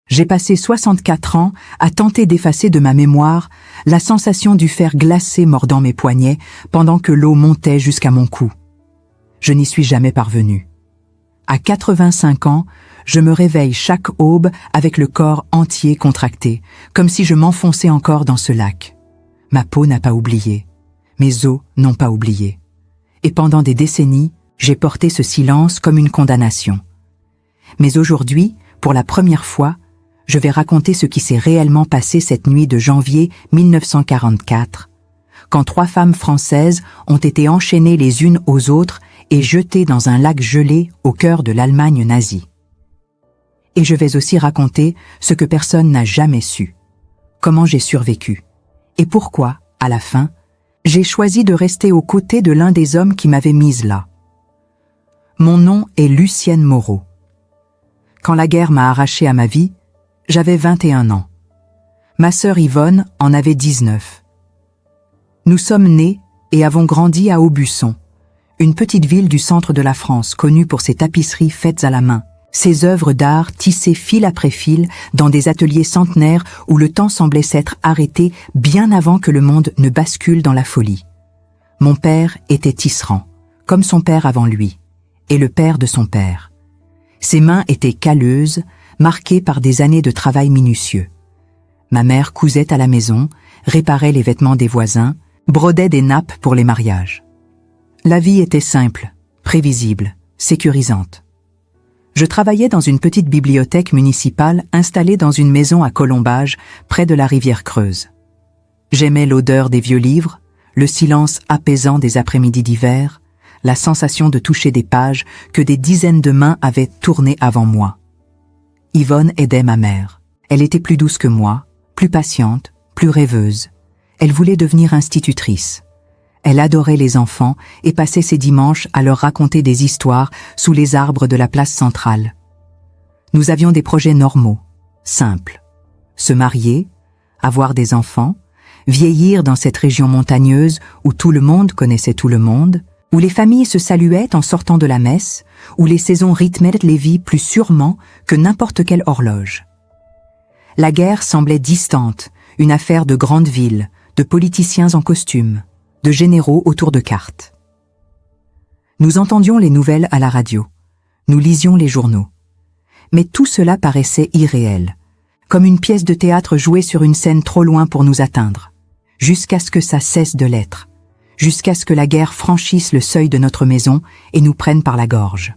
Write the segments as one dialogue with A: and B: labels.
A: J'ai passé 64 ans à tenter d'effacer de ma mémoire la sensation du fer glacé mordant mes poignets pendant que l'eau montait jusqu'à mon cou. Je n'y suis jamais parvenu. À 85 ans, je me réveille chaque aube avec le corps entier contracté, comme si je m'enfonçais encore dans ce lac. Ma peau n'a pas oublié. Mes os n'ont pas oublié. Et pendant des décennies, j'ai porté ce silence comme une condamnation. Mais aujourd'hui, pour la première fois, je vais raconter ce qui s'est réellement passé cette nuit de janvier 1944, quand 3 femmes françaises ont été enchaînées les unes aux autres et jetées dans un lac gelé au cœur de l'Allemagne nazie. Et je vais aussi raconter ce que personne n'a jamais su, comment j'ai survécu, et pourquoi, à la fin, j'ai choisi de rester aux côtés de l'un des hommes qui m'avait mise là. Mon nom est Lucienne Moreau. Quand la guerre m'a arrachée à ma vie, j'avais 21 ans. Ma sœur Yvonne en avait 19. Nous sommes nés et avons grandi à Aubusson, une petite ville du centre de la France connue pour ses tapisseries faites à la main, ses œuvres d'art tissées fil après fil dans des ateliers centenaires où le temps semblait s'être arrêté bien avant que le monde ne bascule dans la folie. Mon père était tisserand, comme son père avant lui, et le père de son père. Ses mains étaient calleuses, marquées par des années de travail minutieux. Ma mère cousait à la maison, réparait les vêtements des voisins, brodait des nappes pour les mariages. La vie était simple, prévisible, sécurisante. Je travaillais dans une petite bibliothèque municipale installée dans une maison à Colombage, près de la rivière Creuse. J'aimais l'odeur des vieux livres, le silence apaisant des après-midi d'hiver, la sensation de toucher des pages que des dizaines de mains avaient tournées avant moi. Yvonne aidait ma mère. Elle était plus douce que moi, plus patiente, plus rêveuse. Elle voulait devenir institutrice. Elle adorait les enfants et passait ses dimanches à leur raconter des histoires sous les arbres de la place centrale. Nous avions des projets normaux, simples. Se marier, avoir des enfants, vieillir dans cette région montagneuse où tout le monde connaissait tout le monde, où les familles se saluaient en sortant de la messe, où les saisons rythmaient les vies plus sûrement que n'importe quelle horloge. La guerre semblait distante, une affaire de grandes villes, de politiciens en costume, de généraux autour de cartes. Nous entendions les nouvelles à la radio, nous lisions les journaux. Mais tout cela paraissait irréel, comme une pièce de théâtre jouée sur une scène trop loin pour nous atteindre, jusqu'à ce que ça cesse de l'être, jusqu'à ce que la guerre franchisse le seuil de notre maison et nous prenne par la gorge.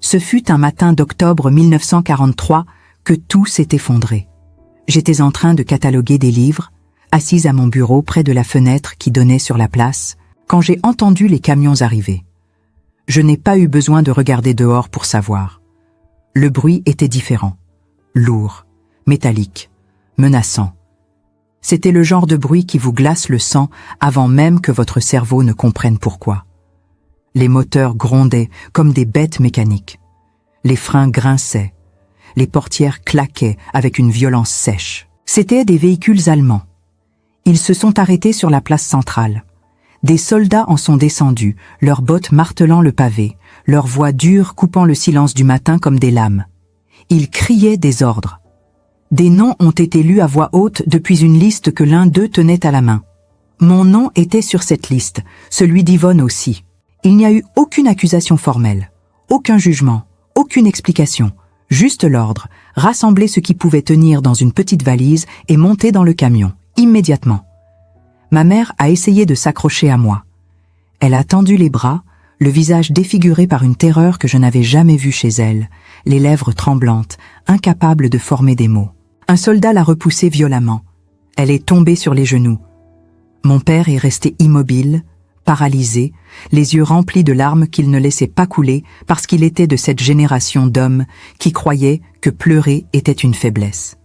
A: Ce fut un matin d'octobre 1943 que tout s'est effondré. J'étais en train de cataloguer des livres, assise à mon bureau près de la fenêtre qui donnait sur la place, quand j'ai entendu les camions arriver. Je n'ai pas eu besoin de regarder dehors pour savoir. Le bruit était différent, lourd, métallique, menaçant. C'était le genre de bruit qui vous glace le sang avant même que votre cerveau ne comprenne pourquoi. Les moteurs grondaient comme des bêtes mécaniques. Les freins grinçaient. Les portières claquaient avec une violence sèche. C'étaient des véhicules allemands. Ils se sont arrêtés sur la place centrale. Des soldats en sont descendus, leurs bottes martelant le pavé, leurs voix dures coupant le silence du matin comme des lames. Ils criaient des ordres. Des noms ont été lus à voix haute depuis une liste que l'un d'eux tenait à la main. Mon nom était sur cette liste, celui d'Yvonne aussi. Il n'y a eu aucune accusation formelle, aucun jugement, aucune explication, juste l'ordre, rassembler ce qui pouvait tenir dans une petite valise et monter dans le camion, immédiatement. Ma mère a essayé de s'accrocher à moi. Elle a tendu les bras, le visage défiguré par une terreur que je n'avais jamais vue chez elle, les lèvres tremblantes, incapable de former des mots. Un soldat l'a repoussée violemment. Elle est tombée sur les genoux. Mon père est resté immobile, paralysé, les yeux remplis de larmes qu'il ne laissait pas couler parce qu'il était de cette génération d'hommes qui croyaient que pleurer était une faiblesse.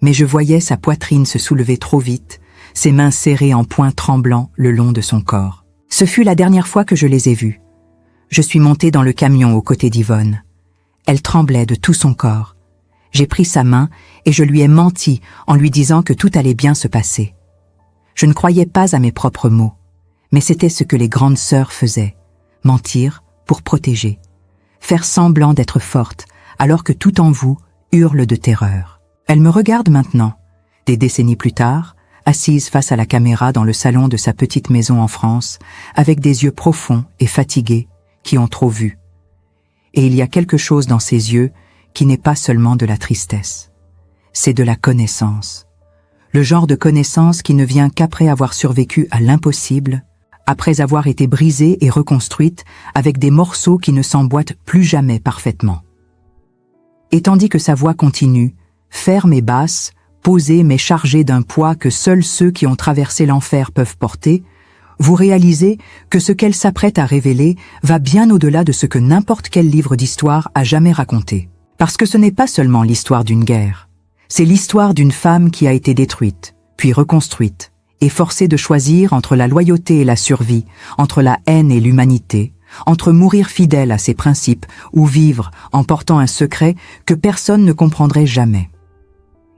A: Mais je voyais sa poitrine se soulever trop vite, ses mains serrées en poings tremblants le long de son corps. Ce fut la dernière fois que je les ai vus. Je suis montée dans le camion aux côtés d'Yvonne. Elle tremblait de tout son corps. J'ai pris sa main et je lui ai menti en lui disant que tout allait bien se passer. Je ne croyais pas à mes propres mots, mais c'était ce que les grandes sœurs faisaient, mentir pour protéger, faire semblant d'être forte alors que tout en vous hurle de terreur. Elle me regarde maintenant, des décennies plus tard, assise face à la caméra dans le salon de sa petite maison en France, avec des yeux profonds et fatigués qui ont trop vu. Et il y a quelque chose dans ses yeux qui n'est pas seulement de la tristesse. C'est de la connaissance. Le genre de connaissance qui ne vient qu'après avoir survécu à l'impossible, après avoir été brisée et reconstruite avec des morceaux qui ne s'emboîtent plus jamais parfaitement. Et tandis que sa voix continue, ferme et basse, posée mais chargée d'un poids que seuls ceux qui ont traversé l'enfer peuvent porter, vous réalisez que ce qu'elle s'apprête à révéler va bien au-delà de ce que n'importe quel livre d'histoire a jamais raconté. Parce que ce n'est pas seulement l'histoire d'une guerre, c'est l'histoire d'une femme qui a été détruite, puis reconstruite, et forcée de choisir entre la loyauté et la survie, entre la haine et l'humanité, entre mourir fidèle à ses principes ou vivre en portant un secret que personne ne comprendrait jamais.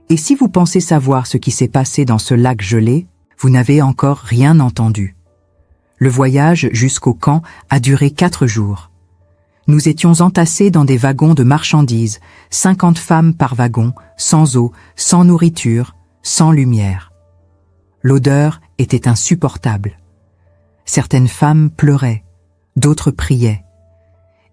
A: Et si vous pensez savoir ce qui s'est passé dans ce lac gelé, vous n'avez encore rien entendu. Le voyage jusqu'au camp a duré 4 jours. Nous étions entassés dans des wagons de marchandises, 50 femmes par wagon, sans eau, sans nourriture, sans lumière. L'odeur était insupportable. Certaines femmes pleuraient, d'autres priaient.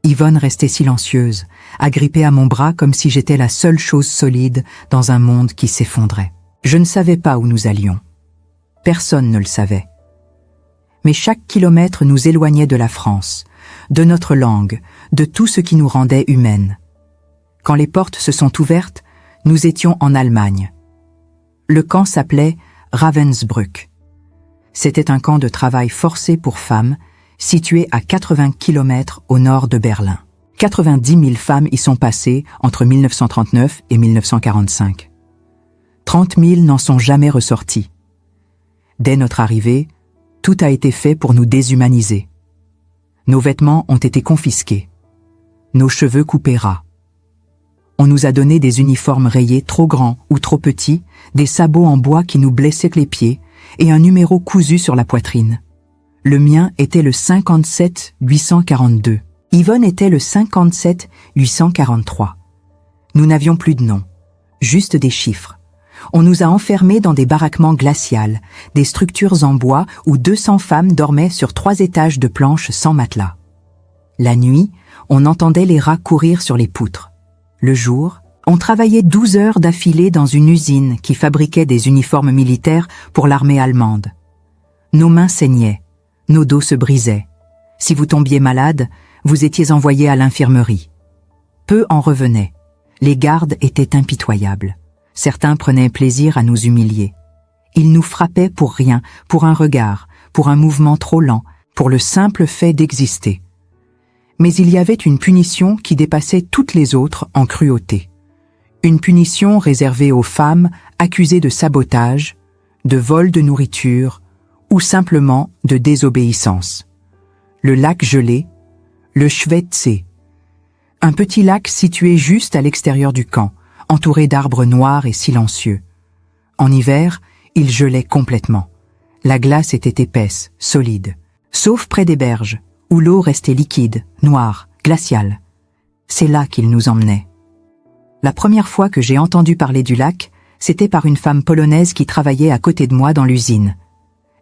A: Yvonne restait silencieuse, agrippée à mon bras comme si j'étais la seule chose solide dans un monde qui s'effondrait. Je ne savais pas où nous allions. Personne ne le savait. Mais chaque kilomètre nous éloignait de la France, de notre langue, de tout ce qui nous rendait humaines. Quand les portes se sont ouvertes, nous étions en Allemagne. Le camp s'appelait Ravensbrück. C'était un camp de travail forcé pour femmes, situé à 80 km au nord de Berlin. 90 000 femmes y sont passées entre 1939 et 1945. 30 000 n'en sont jamais ressorties. Dès notre arrivée, tout a été fait pour nous déshumaniser. Nos vêtements ont été confisqués. Nos cheveux coupés ras. On nous a donné des uniformes rayés trop grands ou trop petits, des sabots en bois qui nous blessaient les pieds et un numéro cousu sur la poitrine. Le mien était le 57 842. Yvonne était le 57 843. Nous n'avions plus de nom, juste des chiffres. On nous a enfermés dans des baraquements glaciales, des structures en bois où 200 femmes dormaient sur 3 étages de planches sans matelas. La nuit, on entendait les rats courir sur les poutres. Le jour, on travaillait 12 heures d'affilée dans une usine qui fabriquait des uniformes militaires pour l'armée allemande. Nos mains saignaient, nos dos se brisaient. Si vous tombiez malade, vous étiez envoyé à l'infirmerie. Peu en revenaient. Les gardes étaient impitoyables. Certains prenaient plaisir à nous humilier. Ils nous frappaient pour rien, pour un regard, pour un mouvement trop lent, pour le simple fait d'exister. Mais il y avait une punition qui dépassait toutes les autres en cruauté. Une punition réservée aux femmes accusées de sabotage, de vol de nourriture ou simplement de désobéissance. Le lac gelé, le Schwetzsee. Un petit lac situé juste à l'extérieur du camp, entouré d'arbres noirs et silencieux. En hiver, il gelait complètement. La glace était épaisse, solide, sauf près des berges, où l'eau restait liquide, noire, glaciale. C'est là qu'il nous emmenait. La première fois que j'ai entendu parler du lac, c'était par une femme polonaise qui travaillait à côté de moi dans l'usine.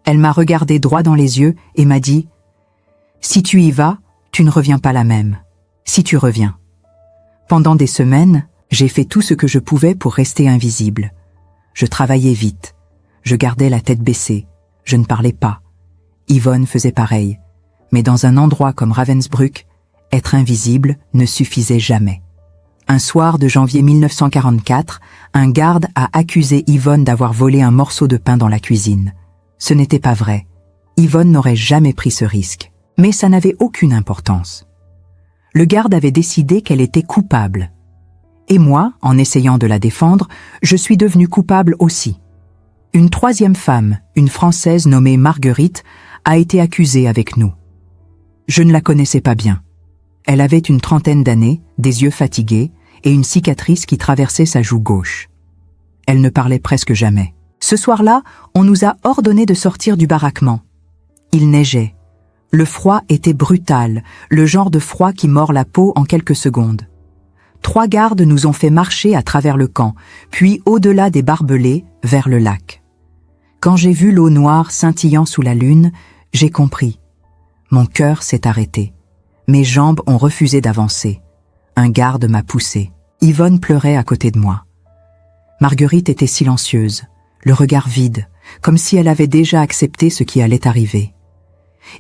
A: Elle m'a regardé droit dans les yeux et m'a dit « Si tu y vas, tu ne reviens pas la même. Si tu reviens. » Pendant des semaines, j'ai fait tout ce que je pouvais pour rester invisible. Je travaillais vite. Je gardais la tête baissée. Je ne parlais pas. Yvonne faisait pareil. Mais dans un endroit comme Ravensbrück, être invisible ne suffisait jamais. Un soir de janvier 1944, un garde a accusé Yvonne d'avoir volé un morceau de pain dans la cuisine. Ce n'était pas vrai. Yvonne n'aurait jamais pris ce risque. Mais ça n'avait aucune importance. Le garde avait décidé qu'elle était coupable. Et moi, en essayant de la défendre, je suis devenue coupable aussi. Une troisième femme, une Française nommée Marguerite, a été accusée avec nous. Je ne la connaissais pas bien. Elle avait une trentaine d'années, des yeux fatigués et une cicatrice qui traversait sa joue gauche. Elle ne parlait presque jamais. Ce soir-là, on nous a ordonné de sortir du baraquement. Il neigeait. Le froid était brutal, le genre de froid qui mord la peau en quelques secondes. 3 gardes nous ont fait marcher à travers le camp, puis au-delà des barbelés, vers le lac. Quand j'ai vu l'eau noire scintillant sous la lune, j'ai compris. Mon cœur s'est arrêté. Mes jambes ont refusé d'avancer. Un garde m'a poussé. Yvonne pleurait à côté de moi. Marguerite était silencieuse, le regard vide, comme si elle avait déjà accepté ce qui allait arriver.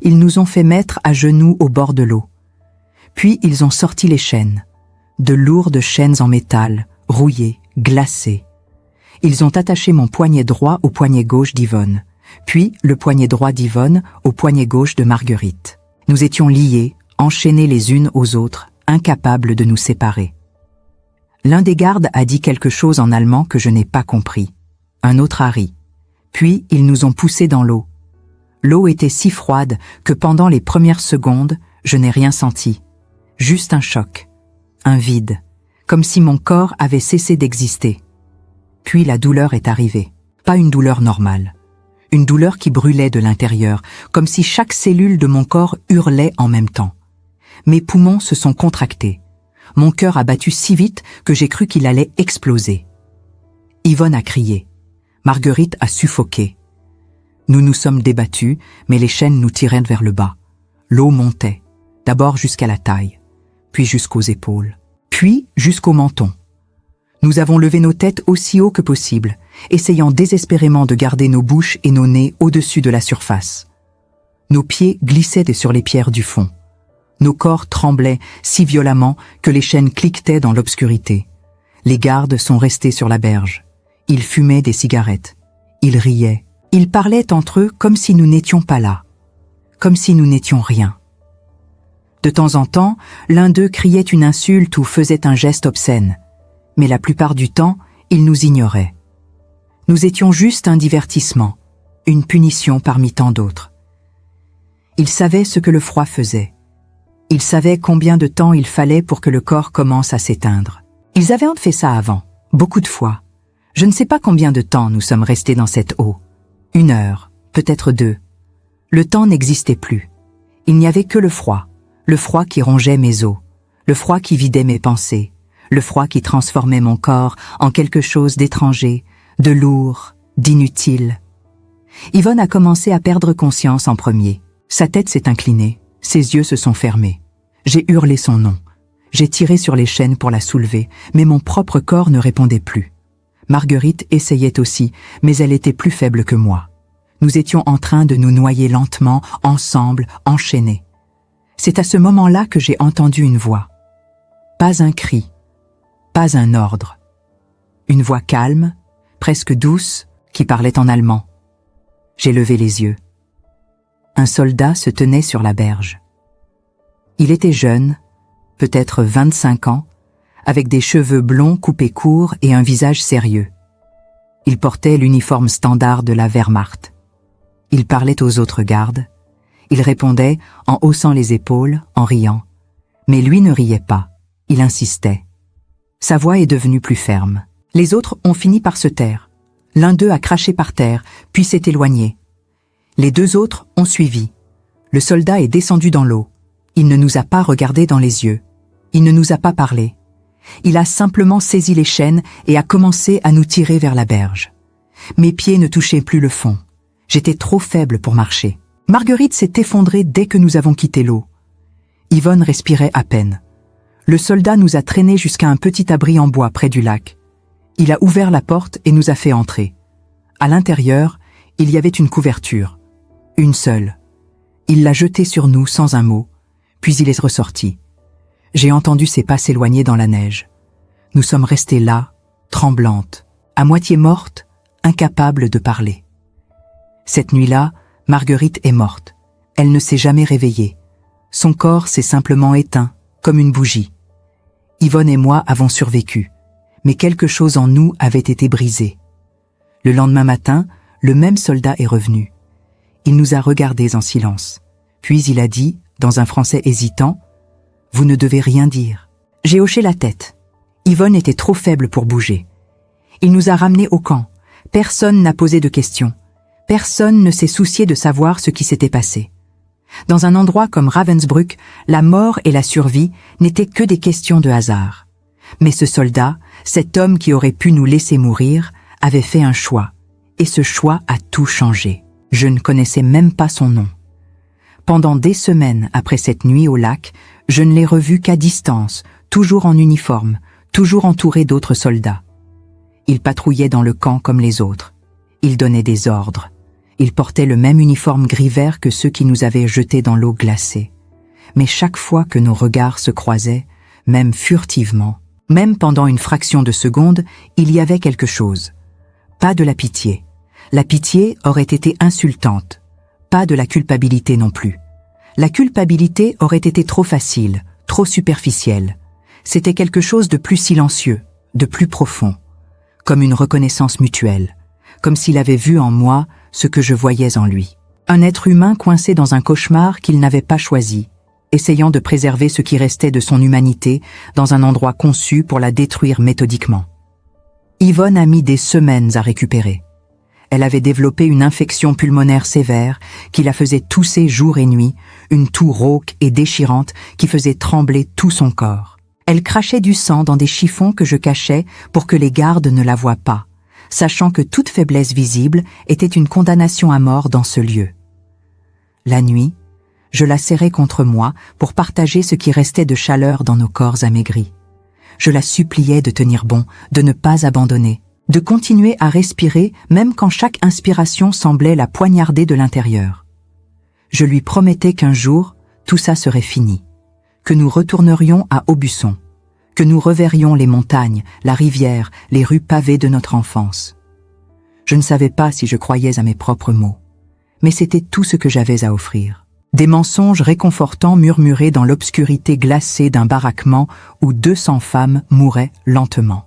A: Ils nous ont fait mettre à genoux au bord de l'eau. Puis ils ont sorti les chaînes. De lourdes chaînes en métal, rouillées, glacées. Ils ont attaché mon poignet droit au poignet gauche d'Yvonne, puis le poignet droit d'Yvonne au poignet gauche de Marguerite. Nous étions liés, enchaînés les unes aux autres, incapables de nous séparer. L'un des gardes a dit quelque chose en allemand que je n'ai pas compris. Un autre a ri. Puis ils nous ont poussés dans l'eau. L'eau était si froide que pendant les premières secondes, je n'ai rien senti. Juste un choc. Un vide, comme si mon corps avait cessé d'exister. Puis la douleur est arrivée. Pas une douleur normale. Une douleur qui brûlait de l'intérieur, comme si chaque cellule de mon corps hurlait en même temps. Mes poumons se sont contractés. Mon cœur a battu si vite que j'ai cru qu'il allait exploser. Yvonne a crié. Marguerite a suffoqué. Nous nous sommes débattus, mais les chaînes nous tiraient vers le bas. L'eau montait, d'abord jusqu'à la taille, puis jusqu'aux épaules, puis jusqu'au menton. Nous avons levé nos têtes aussi haut que possible, essayant désespérément de garder nos bouches et nos nez au-dessus de la surface. Nos pieds glissaient sur les pierres du fond. Nos corps tremblaient si violemment que les chaînes cliquetaient dans l'obscurité. Les gardes sont restés sur la berge. Ils fumaient des cigarettes. Ils riaient. Ils parlaient entre eux comme si nous n'étions pas là. Comme si nous n'étions rien. De temps en temps, l'un d'eux criait une insulte ou faisait un geste obscène. Mais la plupart du temps, ils nous ignoraient. Nous étions juste un divertissement, une punition parmi tant d'autres. Ils savaient ce que le froid faisait. Ils savaient combien de temps il fallait pour que le corps commence à s'éteindre. Ils avaient fait ça avant, beaucoup de fois. Je ne sais pas combien de temps nous sommes restés dans cette eau. 1 heure, peut-être 2. Le temps n'existait plus. Il n'y avait que le froid qui rongeait mes os, le froid qui vidait mes pensées, le froid qui transformait mon corps en quelque chose d'étranger, de lourd, d'inutile. Yvonne a commencé à perdre conscience en premier. Sa tête s'est inclinée, ses yeux se sont fermés. J'ai hurlé son nom. J'ai tiré sur les chaînes pour la soulever, mais mon propre corps ne répondait plus. Marguerite essayait aussi, mais elle était plus faible que moi. Nous étions en train de nous noyer lentement, ensemble, enchaînés. C'est à ce moment-là que j'ai entendu une voix. Pas un cri, pas un ordre. Une voix calme, presque douce, qui parlait en allemand. J'ai levé les yeux. Un soldat se tenait sur la berge. Il était jeune, peut-être 25 ans, avec des cheveux blonds coupés courts et un visage sérieux. Il portait l'uniforme standard de la Wehrmacht. Il parlait aux autres gardes. Il répondait en haussant les épaules, en riant. Mais lui ne riait pas. Il insistait. Sa voix est devenue plus ferme. Les autres ont fini par se taire. L'un d'eux a craché par terre, puis s'est éloigné. Les 2 autres ont suivi. Le soldat est descendu dans l'eau. Il ne nous a pas regardés dans les yeux. Il ne nous a pas parlé. Il a simplement saisi les chaînes et a commencé à nous tirer vers la berge. Mes pieds ne touchaient plus le fond. J'étais trop faible pour marcher. Marguerite s'est effondrée dès que nous avons quitté l'eau. Yvonne respirait à peine. Le soldat nous a traînés jusqu'à un petit abri en bois près du lac. Il a ouvert la porte et nous a fait entrer. À l'intérieur, il y avait une couverture. Une seule. Il l'a jetée sur nous sans un mot, puis il est ressorti. J'ai entendu ses pas s'éloigner dans la neige. Nous sommes restés là, tremblantes, à moitié mortes, incapables de parler. Cette nuit-là, Marguerite est morte. Elle ne s'est jamais réveillée. Son corps s'est simplement éteint, comme une bougie. Yvonne et moi avons survécu, mais quelque chose en nous avait été brisé. Le lendemain matin, le même soldat est revenu. Il nous a regardés en silence. Puis il a dit, dans un français hésitant, « Vous ne devez rien dire. » J'ai hoché la tête. Yvonne était trop faible pour bouger. Il nous a ramenés au camp. Personne n'a posé de questions. Personne ne s'est soucié de savoir ce qui s'était passé. Dans un endroit comme Ravensbrück, la mort et la survie n'étaient que des questions de hasard. Mais ce soldat, cet homme qui aurait pu nous laisser mourir, avait fait un choix. Et ce choix a tout changé. Je ne connaissais même pas son nom. Pendant des semaines après cette nuit au lac, je ne l'ai revu qu'à distance, toujours en uniforme, toujours entouré d'autres soldats. Il patrouillait dans le camp comme les autres. Il donnait des ordres. Il portait le même uniforme gris-vert que ceux qui nous avaient jetés dans l'eau glacée. Mais chaque fois que nos regards se croisaient, même furtivement, même pendant une fraction de seconde, il y avait quelque chose. Pas de la pitié. La pitié aurait été insultante. Pas de la culpabilité non plus. La culpabilité aurait été trop facile, trop superficielle. C'était quelque chose de plus silencieux, de plus profond. Comme une reconnaissance mutuelle. Comme s'il avait vu en moi ce que je voyais en lui. Un être humain coincé dans un cauchemar qu'il n'avait pas choisi, essayant de préserver ce qui restait de son humanité dans un endroit conçu pour la détruire méthodiquement. Yvonne a mis des semaines à récupérer. Elle avait développé une infection pulmonaire sévère qui la faisait tousser jour et nuit, une toux rauque et déchirante qui faisait trembler tout son corps. Elle crachait du sang dans des chiffons que je cachais pour que les gardes ne la voient pas, sachant que toute faiblesse visible était une condamnation à mort dans ce lieu. La nuit, je la serrais contre moi pour partager ce qui restait de chaleur dans nos corps amaigris. Je la suppliais de tenir bon, de ne pas abandonner, de continuer à respirer même quand chaque inspiration semblait la poignarder de l'intérieur. Je lui promettais qu'un jour, tout ça serait fini, que nous retournerions à Aubusson, que nous reverrions les montagnes, la rivière, les rues pavées de notre enfance. Je ne savais pas si je croyais à mes propres mots, mais c'était tout ce que j'avais à offrir. Des mensonges réconfortants murmurés dans l'obscurité glacée d'un baraquement où 200 femmes mouraient lentement.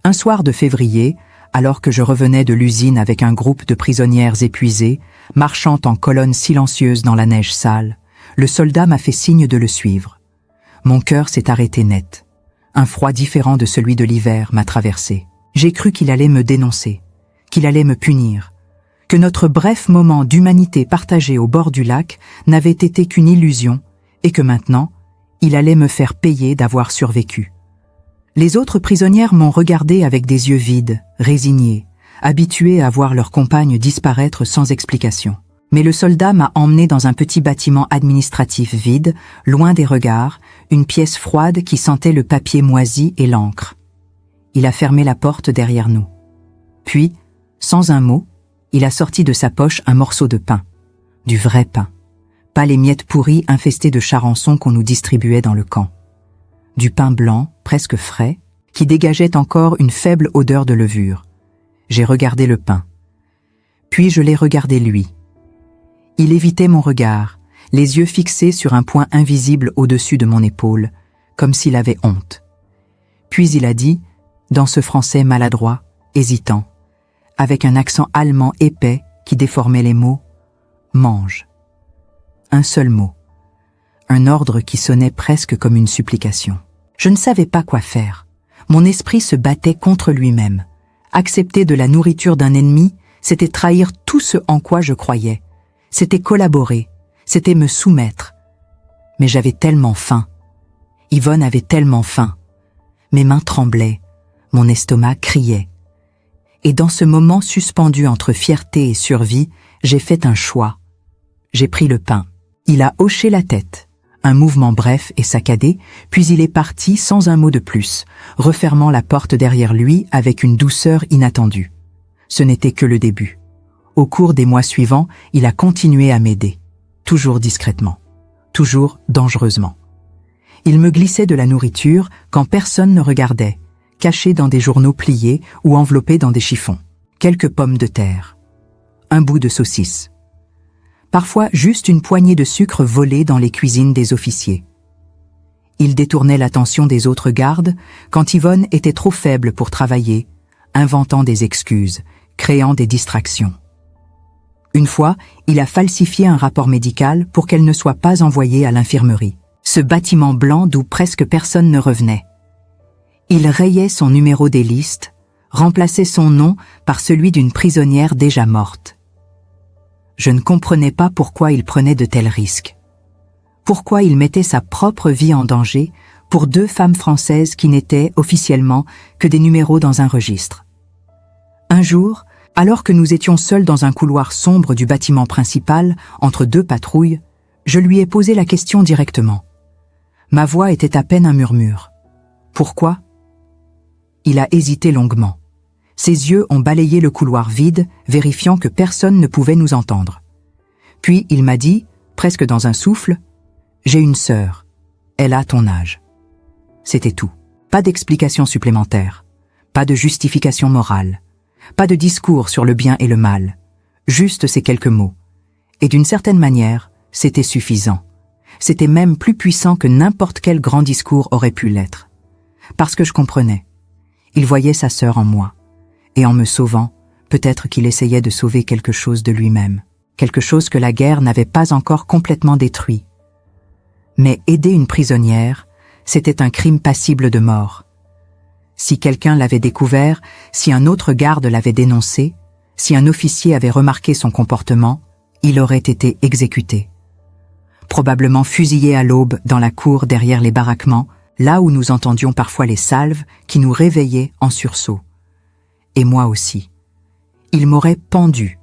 A: Un soir de février, alors que je revenais de l'usine avec un groupe de prisonnières épuisées, marchant en colonne silencieuse dans la neige sale, le soldat m'a fait signe de le suivre. Mon cœur s'est arrêté net. Un froid différent de celui de l'hiver m'a traversé. J'ai cru qu'il allait me dénoncer, qu'il allait me punir, que notre bref moment d'humanité partagé au bord du lac n'avait été qu'une illusion et que maintenant, il allait me faire payer d'avoir survécu. Les autres prisonnières m'ont regardé avec des yeux vides, résignés, habitués à voir leur compagne disparaître sans explication. Mais le soldat m'a emmené dans un petit bâtiment administratif vide, loin des regards, une pièce froide qui sentait le papier moisi et l'encre. Il a fermé la porte derrière nous. Puis, sans un mot, il a sorti de sa poche un morceau de pain. Du vrai pain. Pas les miettes pourries infestées de charançons qu'on nous distribuait dans le camp. Du pain blanc, presque frais, qui dégageait encore une faible odeur de levure. J'ai regardé le pain. Puis je l'ai regardé lui. Il évitait mon regard, les yeux fixés sur un point invisible au-dessus de mon épaule, comme s'il avait honte. Puis il a dit, dans ce français maladroit, hésitant, avec un accent allemand épais qui déformait les mots, « mange ». Un seul mot. Un ordre qui sonnait presque comme une supplication. Je ne savais pas quoi faire. Mon esprit se battait contre lui-même. Accepter de la nourriture d'un ennemi, c'était trahir tout ce en quoi je croyais. C'était collaborer, c'était me soumettre. Mais j'avais tellement faim. Yvonne avait tellement faim. Mes mains tremblaient, mon estomac criait. Et dans ce moment suspendu entre fierté et survie, j'ai fait un choix. J'ai pris le pain. Il a hoché la tête, un mouvement bref et saccadé, puis il est parti sans un mot de plus, refermant la porte derrière lui avec une douceur inattendue. Ce n'était que le début. Au cours des mois suivants, il a continué à m'aider, toujours discrètement, toujours dangereusement. Il me glissait de la nourriture quand personne ne regardait, caché dans des journaux pliés ou enveloppé dans des chiffons. Quelques pommes de terre, un bout de saucisse. Parfois juste une poignée de sucre volée dans les cuisines des officiers. Il détournait l'attention des autres gardes quand Yvonne était trop faible pour travailler, inventant des excuses, créant des distractions. Une fois, il a falsifié un rapport médical pour qu'elle ne soit pas envoyée à l'infirmerie, ce bâtiment blanc d'où presque personne ne revenait. Il rayait son numéro des listes, remplaçait son nom par celui d'une prisonnière déjà morte. Je ne comprenais pas pourquoi il prenait de tels risques. Pourquoi il mettait sa propre vie en danger pour 2 femmes françaises qui n'étaient, officiellement, que des numéros dans un registre. Un jour, alors que nous étions seuls dans un couloir sombre du bâtiment principal, entre 2 patrouilles, je lui ai posé la question directement. Ma voix était à peine un murmure. Pourquoi ? Il a hésité longuement. Ses yeux ont balayé le couloir vide, vérifiant que personne ne pouvait nous entendre. Puis il m'a dit, presque dans un souffle, « J'ai une sœur. Elle a ton âge. » C'était tout. Pas d'explication supplémentaire. Pas de justification morale. Pas de discours sur le bien et le mal. Juste ces quelques mots. Et d'une certaine manière, c'était suffisant. C'était même plus puissant que n'importe quel grand discours aurait pu l'être. Parce que je comprenais. Il voyait sa sœur en moi. Et en me sauvant, peut-être qu'il essayait de sauver quelque chose de lui-même. Quelque chose que la guerre n'avait pas encore complètement détruit. Mais aider une prisonnière, c'était un crime passible de mort. Si quelqu'un l'avait découvert, si un autre garde l'avait dénoncé, si un officier avait remarqué son comportement, il aurait été exécuté. Probablement fusillé à l'aube dans la cour derrière les baraquements, là où nous entendions parfois les salves qui nous réveillaient en sursaut. Et moi aussi. Il m'aurait pendu,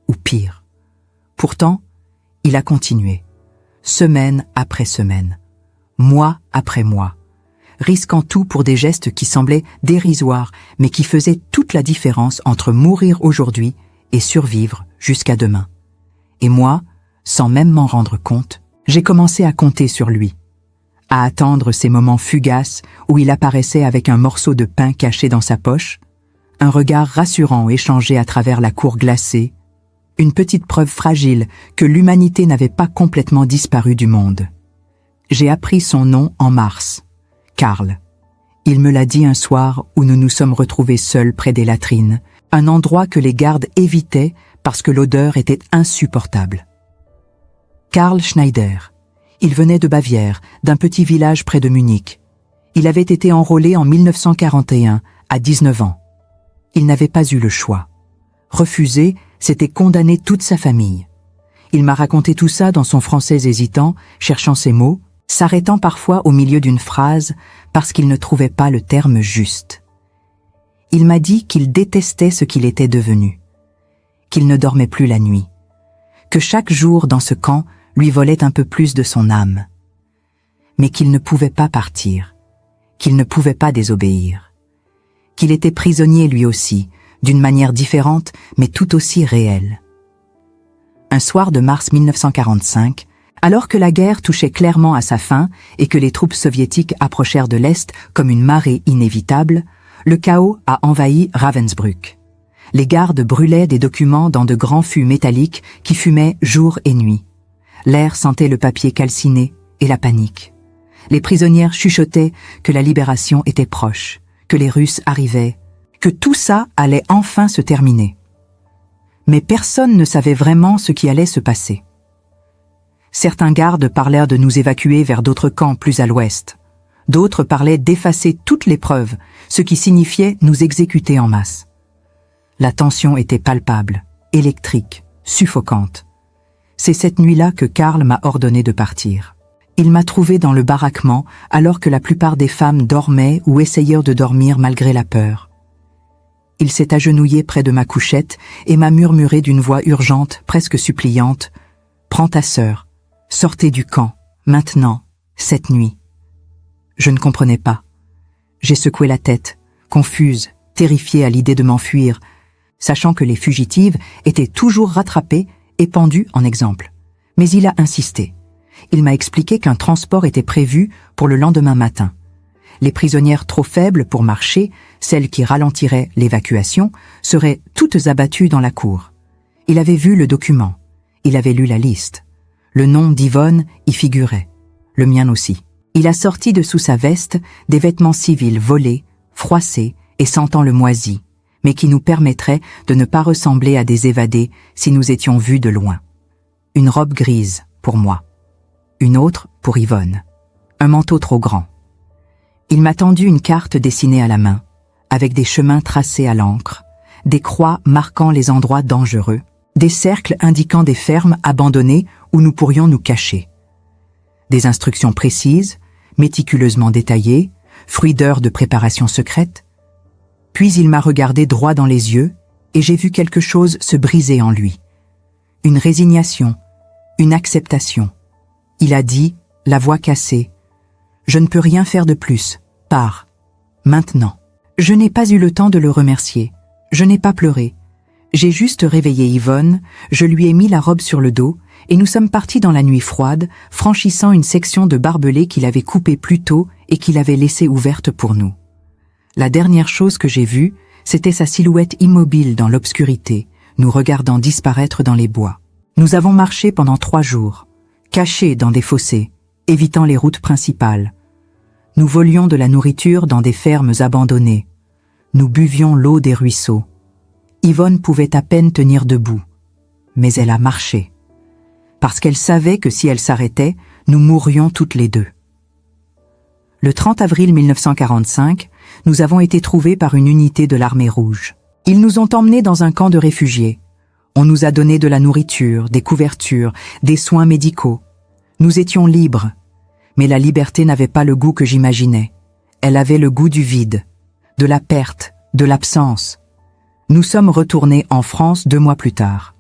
A: ou pire. Pourtant, il a continué, semaine après semaine, mois après mois, risquant tout pour des gestes qui semblaient dérisoires, mais qui faisaient toute la différence entre mourir aujourd'hui et survivre jusqu'à demain. Et moi, sans même m'en rendre compte, j'ai commencé à compter sur lui, à attendre ces moments fugaces où il apparaissait avec un morceau de pain caché dans sa poche, un regard rassurant échangé à travers la cour glacée, une petite preuve fragile que l'humanité n'avait pas complètement disparu du monde. J'ai appris son nom en mars, Karl. Il me l'a dit un soir où nous nous sommes retrouvés seuls près des latrines, un endroit que les gardes évitaient parce que l'odeur était insupportable. Karl Schneider. Il venait de Bavière, d'un petit village près de Munich. Il avait été enrôlé en 1941, à 19 ans. Il n'avait pas eu le choix. Refuser, c'était condamner toute sa famille. Il m'a raconté tout ça dans son français hésitant, cherchant ses mots, s'arrêtant parfois au milieu d'une phrase parce qu'il ne trouvait pas le terme juste. Il m'a dit qu'il détestait ce qu'il était devenu, qu'il ne dormait plus la nuit, que chaque jour dans ce camp lui volait un peu plus de son âme, mais qu'il ne pouvait pas partir, qu'il ne pouvait pas désobéir, qu'il était prisonnier lui aussi, d'une manière différente mais tout aussi réelle. Un soir de mars 1945, alors que la guerre touchait clairement à sa fin et que les troupes soviétiques approchèrent de l'Est comme une marée inévitable, le chaos a envahi Ravensbrück. Les gardes brûlaient des documents dans de grands fûts métalliques qui fumaient jour et nuit. L'air sentait le papier calciné et la panique. Les prisonnières chuchotaient que la libération était proche, que les Russes arrivaient, que tout ça allait enfin se terminer. Mais personne ne savait vraiment ce qui allait se passer. Certains gardes parlèrent de nous évacuer vers d'autres camps plus à l'ouest. D'autres parlaient d'effacer toutes les preuves, ce qui signifiait nous exécuter en masse. La tension était palpable, électrique, suffocante. C'est cette nuit-là que Karl m'a ordonné de partir. Il m'a trouvé dans le baraquement alors que la plupart des femmes dormaient ou essayaient de dormir malgré la peur. Il s'est agenouillé près de ma couchette et m'a murmuré d'une voix urgente, presque suppliante, « Prends ta sœur, sortez du camp, maintenant, cette nuit. » Je ne comprenais pas. J'ai secoué la tête, confuse, terrifiée à l'idée de m'enfuir, sachant que les fugitives étaient toujours rattrapées et pendues en exemple. Mais il a insisté. Il m'a expliqué qu'un transport était prévu pour le lendemain matin. Les prisonnières trop faibles pour marcher, celles qui ralentiraient l'évacuation, seraient toutes abattues dans la cour. Il avait vu le document. Il avait lu la liste. Le nom d'Yvonne y figurait. Le mien aussi. Il a sorti de sous sa veste des vêtements civils volés, froissés et sentant le moisi, mais qui nous permettraient de ne pas ressembler à des évadés si nous étions vus de loin. Une robe grise, pour moi. Une autre pour Yvonne. Un manteau trop grand. Il m'a tendu une carte dessinée à la main, avec des chemins tracés à l'encre, des croix marquant les endroits dangereux, des cercles indiquant des fermes abandonnées où nous pourrions nous cacher. Des instructions précises, méticuleusement détaillé, fruit d'heures de préparation secrète. Puis il m'a regardé droit dans les yeux et j'ai vu quelque chose se briser en lui. Une résignation, une acceptation. Il a dit, la voix cassée, « Je ne peux rien faire de plus, pars, maintenant ». Je n'ai pas eu le temps de le remercier, je n'ai pas pleuré. J'ai juste réveillé Yvonne, je lui ai mis la robe sur le dos et nous sommes partis dans la nuit froide, franchissant une section de barbelés qu'il avait coupée plus tôt et qu'il avait laissée ouverte pour nous. La dernière chose que j'ai vue, c'était sa silhouette immobile dans l'obscurité, nous regardant disparaître dans les bois. Nous avons marché pendant 3 jours, cachés dans des fossés, évitant les routes principales. Nous volions de la nourriture dans des fermes abandonnées. Nous buvions l'eau des ruisseaux. Yvonne pouvait à peine tenir debout, mais elle a marché. Parce qu'elle savait que si elle s'arrêtait, nous mourrions toutes les deux. Le 30 avril 1945, nous avons été trouvés par une unité de l'Armée rouge. Ils nous ont emmenés dans un camp de réfugiés. On nous a donné de la nourriture, des couvertures, des soins médicaux. Nous étions libres. Mais la liberté n'avait pas le goût que j'imaginais. Elle avait le goût du vide, de la perte, de l'absence. Nous sommes retournés en France 2 mois plus tard.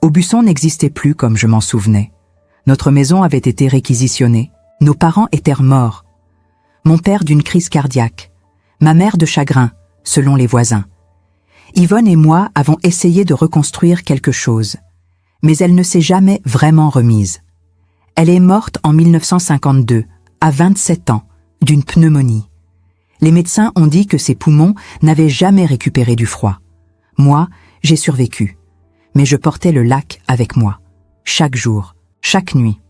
A: Aubusson n'existait plus comme je m'en souvenais. Notre maison avait été réquisitionnée. Nos parents étaient morts. Mon père d'une crise cardiaque. Ma mère de chagrin, selon les voisins. Yvonne et moi avons essayé de reconstruire quelque chose. Mais elle ne s'est jamais vraiment remise. Elle est morte en 1952, à 27 ans, d'une pneumonie. Les médecins ont dit que ses poumons n'avaient jamais récupéré du froid. Moi, j'ai survécu. Mais je portais le lac avec moi, chaque jour, chaque nuit.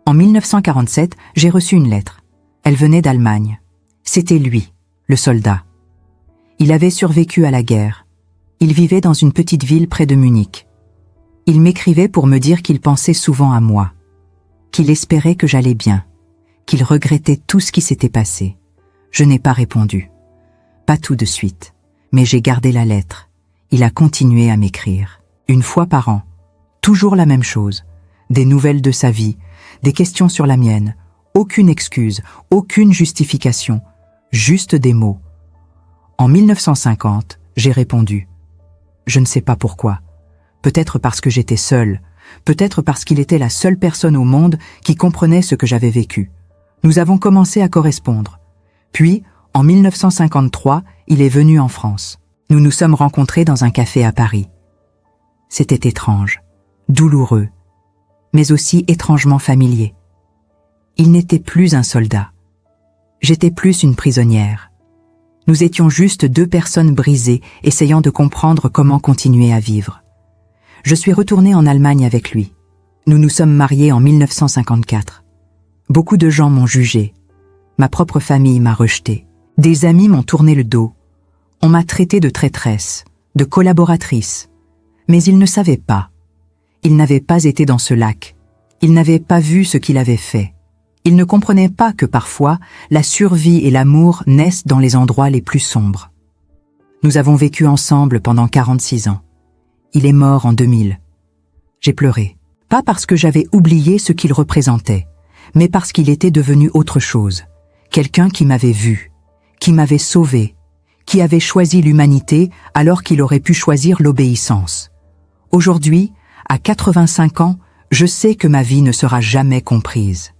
A: En 1947, j'ai reçu une lettre. Elle venait d'Allemagne. C'était lui, le soldat. Il avait survécu à la guerre. Il vivait dans une petite ville près de Munich. Il m'écrivait pour me dire qu'il pensait souvent à moi, qu'il espérait que j'allais bien, qu'il regrettait tout ce qui s'était passé. Je n'ai pas répondu. Pas tout de suite, mais j'ai gardé la lettre. Il a continué à m'écrire. 1 fois par an. Toujours la même chose. Des nouvelles de sa vie, des questions sur la mienne. Aucune excuse, aucune justification. Juste des mots. En 1950, j'ai répondu. Je ne sais pas pourquoi. Peut-être parce que j'étais seule. Peut-être parce qu'il était la seule personne au monde qui comprenait ce que j'avais vécu. Nous avons commencé à correspondre. Puis, en 1953, il est venu en France. Nous nous sommes rencontrés dans un café à Paris. C'était étrange, douloureux, mais aussi étrangement familier. Il n'était plus un soldat. J'étais plus une prisonnière. Nous étions juste 2 personnes brisées, essayant de comprendre comment continuer à vivre. Je suis retournée en Allemagne avec lui. Nous nous sommes mariés en 1954. Beaucoup de gens m'ont jugée. Ma propre famille m'a rejetée. Des amis m'ont tourné le dos. On m'a traitée de traîtresse, de collaboratrice. Mais ils ne savaient pas. Ils n'avaient pas été dans ce lac. Ils n'avaient pas vu ce qu'il avait fait. Ils ne comprenaient pas que parfois, la survie et l'amour naissent dans les endroits les plus sombres. Nous avons vécu ensemble pendant 46 ans. Il est mort en 2000. J'ai pleuré. Pas parce que j'avais oublié ce qu'il représentait, mais parce qu'il était devenu autre chose. Quelqu'un qui m'avait vu, qui m'avait sauvé, qui avait choisi l'humanité alors qu'il aurait pu choisir l'obéissance. Aujourd'hui, à 85 ans, je sais que ma vie ne sera jamais comprise.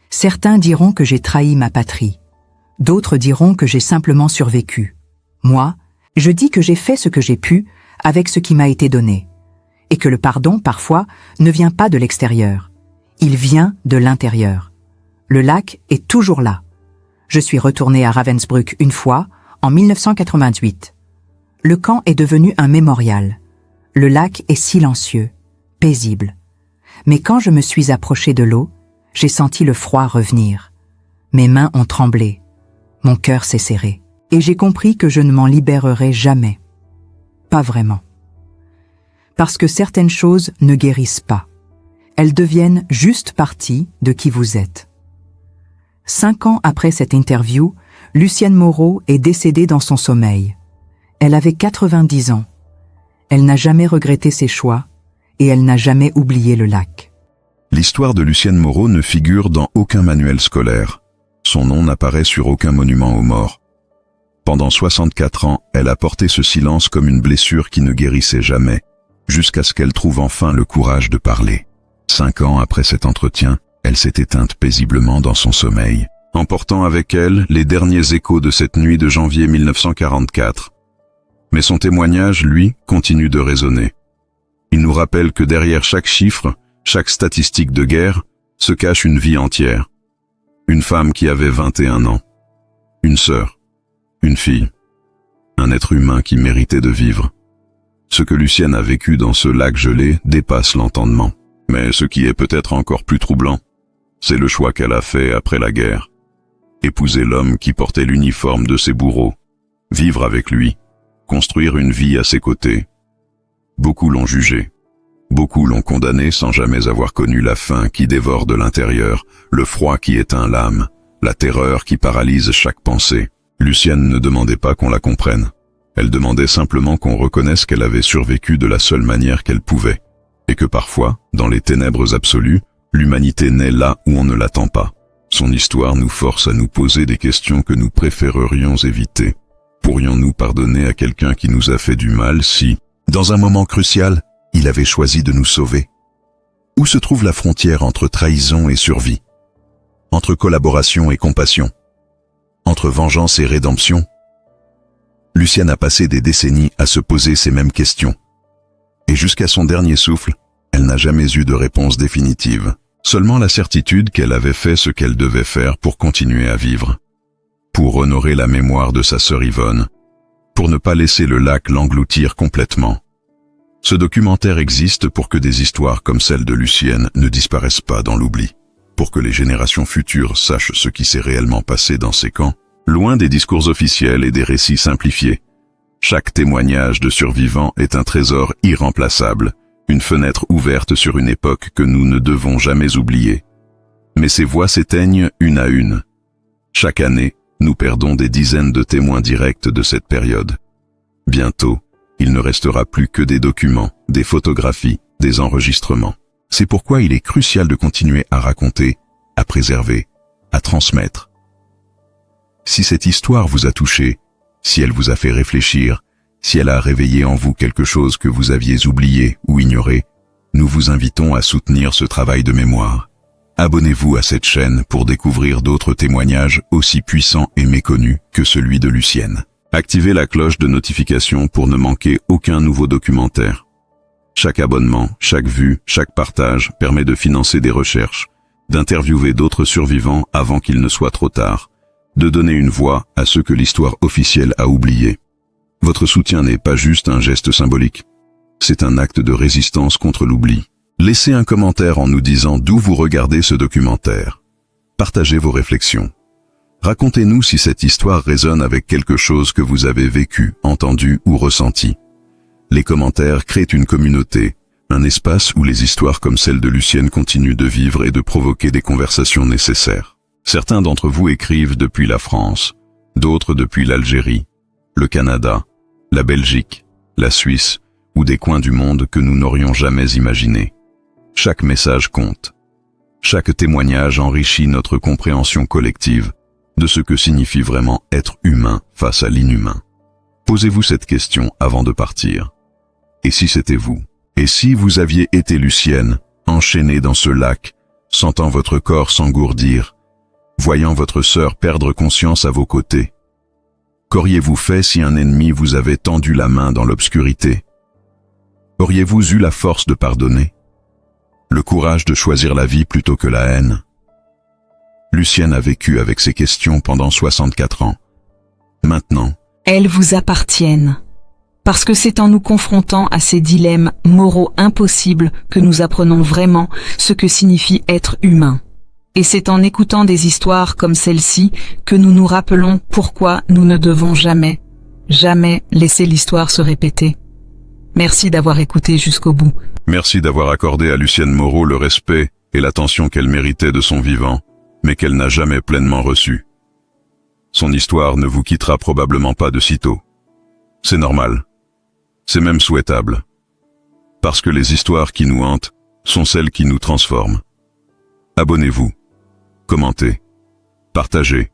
A: Certains diront que j'ai trahi ma patrie. D'autres diront que j'ai simplement survécu. Moi, je dis que j'ai fait ce que j'ai pu avec ce qui m'a été donné. Et que le pardon, parfois, ne vient pas de l'extérieur. Il vient de l'intérieur. Le lac est toujours là. Je suis retournée à Ravensbrück 1 fois, en 1988. Le camp est devenu un mémorial. Le lac est silencieux, paisible. Mais quand je me suis approchée de l'eau, j'ai senti le froid revenir. Mes mains ont tremblé. Mon cœur s'est serré. Et j'ai compris que je ne m'en libérerai jamais. Pas vraiment. Parce que certaines choses ne guérissent pas. Elles deviennent juste partie de qui vous êtes. 5 ans après cette interview, Lucienne Moreau est décédée dans son sommeil. Elle avait 90 ans. Elle n'a jamais regretté ses choix et elle n'a jamais oublié le lac.
B: L'histoire de Lucienne Moreau ne figure dans aucun manuel scolaire. Son nom n'apparaît sur aucun monument aux morts. Pendant 64 ans, elle a porté ce silence comme une blessure qui ne guérissait jamais, jusqu'à ce qu'elle trouve enfin le courage de parler. 5 ans après cet entretien, elle s'est éteinte paisiblement dans son sommeil, emportant avec elle les derniers échos de cette nuit de janvier 1944. Mais son témoignage, lui, continue de résonner. Il nous rappelle que derrière chaque chiffre, chaque statistique de guerre, se cache une vie entière. Une femme qui avait 21 ans. Une sœur. Une fille. Un être humain qui méritait de vivre. Ce que Lucienne a vécu dans ce lac gelé dépasse l'entendement. Mais ce qui est peut-être encore plus troublant, c'est le choix qu'elle a fait après la guerre. Épouser l'homme qui portait l'uniforme de ses bourreaux. Vivre avec lui. Construire une vie à ses côtés. Beaucoup l'ont jugé. Beaucoup l'ont condamné sans jamais avoir connu la faim qui dévore de l'intérieur, le froid qui éteint l'âme, la terreur qui paralyse chaque pensée. Lucienne ne demandait pas qu'on la comprenne. Elle demandait simplement qu'on reconnaisse qu'elle avait survécu de la seule manière qu'elle pouvait, et que parfois, dans les ténèbres absolues, l'humanité naît là où on ne l'attend pas. Son histoire nous force à nous poser des questions que nous préférerions éviter. Pourrions-nous pardonner à quelqu'un qui nous a fait du mal si, dans un moment crucial, il avait choisi de nous sauver? Où se trouve la frontière entre trahison et survie? Entre collaboration et compassion? Entre vengeance et rédemption? Lucienne a passé des décennies à se poser ces mêmes questions. Et jusqu'à son dernier souffle, elle n'a jamais eu de réponse définitive. Seulement la certitude qu'elle avait fait ce qu'elle devait faire pour continuer à vivre. Pour honorer la mémoire de sa sœur Yvonne. Pour ne pas laisser le lac l'engloutir complètement. Ce documentaire existe pour que des histoires comme celle de Lucienne ne disparaissent pas dans l'oubli. Pour que les générations futures sachent ce qui s'est réellement passé dans ces camps, loin des discours officiels et des récits simplifiés. Chaque témoignage de survivants est un trésor irremplaçable, une fenêtre ouverte sur une époque que nous ne devons jamais oublier. Mais ces voix s'éteignent une à une. Chaque année, nous perdons des dizaines de témoins directs de cette période. Bientôt, il ne restera plus que des documents, des photographies, des enregistrements. C'est pourquoi il est crucial de continuer à raconter, à préserver, à transmettre. Si cette histoire vous a touché, si elle vous a fait réfléchir, si elle a réveillé en vous quelque chose que vous aviez oublié ou ignoré, nous vous invitons à soutenir ce travail de mémoire. Abonnez-vous à cette chaîne pour découvrir d'autres témoignages aussi puissants et méconnus que celui de Lucienne. Activez la cloche de notification pour ne manquer aucun nouveau documentaire. Chaque abonnement, chaque vue, chaque partage permet de financer des recherches, d'interviewer d'autres survivants avant qu'il ne soit trop tard, de donner une voix à ceux que l'histoire officielle a oubliés. Votre soutien n'est pas juste un geste symbolique, c'est un acte de résistance contre l'oubli. Laissez un commentaire en nous disant d'où vous regardez ce documentaire. Partagez vos réflexions. Racontez-nous si cette histoire résonne avec quelque chose que vous avez vécu, entendu ou ressenti. Les commentaires créent une communauté, un espace où les histoires comme celle de Lucienne continuent de vivre et de provoquer des conversations nécessaires. Certains d'entre vous écrivent depuis la France, d'autres depuis l'Algérie, le Canada, la Belgique, la Suisse ou des coins du monde que nous n'aurions jamais imaginés. Chaque message compte. Chaque témoignage enrichit notre compréhension collective de ce que signifie vraiment être humain face à l'inhumain. Posez-vous cette question avant de partir. Et si c'était vous? Et si vous aviez été Lucienne, enchaînée dans ce lac, sentant votre corps s'engourdir, voyant votre sœur perdre conscience à vos côtés? Qu'auriez-vous fait si un ennemi vous avait tendu la main dans l'obscurité? Auriez-vous eu la force de pardonner? Le courage de choisir la vie plutôt que la haine? Lucienne a vécu avec ces questions pendant 64 ans. Maintenant,
C: elles vous appartiennent. Parce que c'est en nous confrontant à ces dilemmes moraux impossibles que nous apprenons vraiment ce que signifie être humain. Et c'est en écoutant des histoires comme celle-ci que nous nous rappelons pourquoi nous ne devons jamais, jamais laisser l'histoire se répéter. Merci d'avoir écouté jusqu'au bout.
B: merci d'avoir accordé à Lucienne Moreau le respect et l'attention qu'elle méritait de son vivant, mais qu'elle n'a jamais pleinement reçu. Son histoire ne vous quittera probablement pas de sitôt. C'est normal. C'est même souhaitable. Parce que les histoires qui nous hantent sont celles qui nous transforment. Abonnez-vous, commentez, partagez.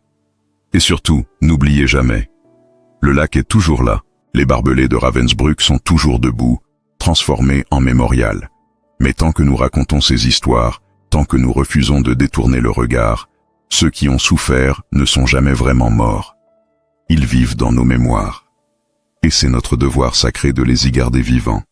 B: Et surtout, n'oubliez jamais. Le lac est toujours là. Les barbelés de Ravensbrück sont toujours debout, transformés en mémorial. Mais tant que nous racontons ces histoires, tant que nous refusons de détourner le regard, ceux qui ont souffert ne sont jamais vraiment morts. Ils vivent dans nos mémoires. Et c'est notre devoir sacré de les y garder vivants.